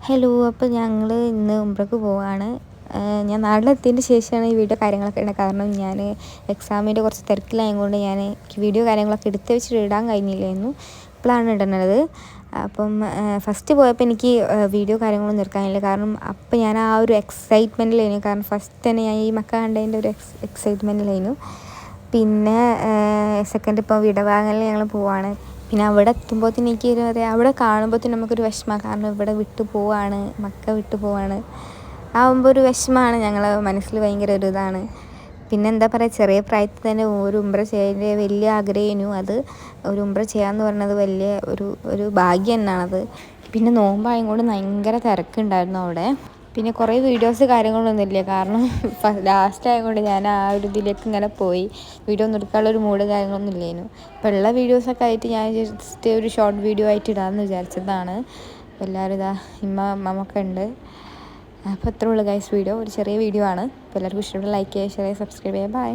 Hello, അപ്പോൾ ഞങ്ങൾ ഇന്ന് ഉംറയ്ക്ക് പോവാണ്. ഞാൻ നാട്ടിലെത്തിയതിന് ശേഷമാണ് ഈ വീഡിയോ കാര്യങ്ങളൊക്കെ ഇടുന്നത്. കാരണം ഞാൻ എക്സാമിൻ്റെ കുറച്ച് തിരക്കിലായതുകൊണ്ട് ഞാൻ വീഡിയോ കാര്യങ്ങളൊക്കെ എടുത്ത് വെച്ചിട്ട് ഇടാൻ കഴിഞ്ഞില്ലായിരുന്നു. ഇപ്പോഴാണ് ഇടുന്നത്. അപ്പം ഫസ്റ്റ് പോയപ്പോൾ എനിക്ക് വീഡിയോ കാര്യങ്ങളൊന്നും എടുക്കാനില്ല. കാരണം അപ്പോൾ ഞാൻ ആ ഒരു എക്സൈറ്റ്മെൻറ്റിലായിരുന്നു. കാരണം ഫസ്റ്റ് തന്നെ ഞാൻ ഈ മക്ക കണ്ടതിൻ്റെ ഒരു എക്സൈറ്റ്മെൻറ്റിലായിരുന്നു. പിന്നെ സെക്കൻഡ് ഇപ്പോൾ വിടവാങ്ങലിൽ ഞങ്ങൾ പോവാണ്. പിന്നെ അവിടെ എത്തുമ്പോഴത്തേന് എനിക്ക് അവിടെ കാണുമ്പോഴത്തേന് നമുക്കൊരു വിഷമമാണ്. കാരണം ഇവിടെ വിട്ടു പോവാണ്, മക്ക വിട്ടു പോവാണ് ആകുമ്പോൾ ഒരു വിഷമമാണ്. ഞങ്ങളെ മനസ്സിൽ ഭയങ്കര ഒരു ഇതാണ്. പിന്നെ എന്താ പറയുക, ചെറിയ പ്രായത്തിൽ തന്നെ ഒരു ഉംറ ചെയ്യാൻ വലിയ ആഗ്രഹമായിരുന്നു. അത് ഒരു ഉംറ ചെയ്യാമെന്ന് പറയുന്നത് വലിയ ഒരു ഭാഗ്യം തന്നെയാണത്. പിന്നെ നോമ്പായത് കൊണ്ട് ഭയങ്കര തിരക്കുണ്ടായിരുന്നു അവിടെ. പിന്നെ കുറേ വീഡിയോസ് കാര്യങ്ങളൊന്നുമില്ല. കാരണം ലാസ്റ്റ് ആയതുകൊണ്ട് ഞാൻ ആ ഒരു ഇതിലേക്ക് ഇങ്ങനെ പോയി. വീഡിയോ ഒന്നും എടുക്കാനുള്ളൊരു മൂഡ് കാര്യങ്ങളൊന്നും ഇല്ലായിരുന്നു. അപ്പോൾ ഉള്ള വീഡിയോസൊക്കെ ആയിട്ട് ഞാൻ ജസ്റ്റ് ഒരു ഷോർട്ട് വീഡിയോ ആയിട്ട് ഇടാമെന്ന് വിചാരിച്ചതാണ്. അപ്പോൾ എല്ലാവരും ഇതാ അമ്മമ്മൊക്കെ ഉണ്ട്. അപ്പോൾ അത്രേ ഉള്ളൂ ഗൈസ് വീഡിയോ. ഒരു ചെറിയ വീഡിയോ ആണ്. അപ്പോൾ എല്ലാവർക്കും ഇഷ്ടപ്പെട്ട ലൈക്ക് ചെയ്യുക, ഷെയർ ചെയ്യുക, സബ്സ്ക്രൈബ് ചെയ്യുക. ബൈ.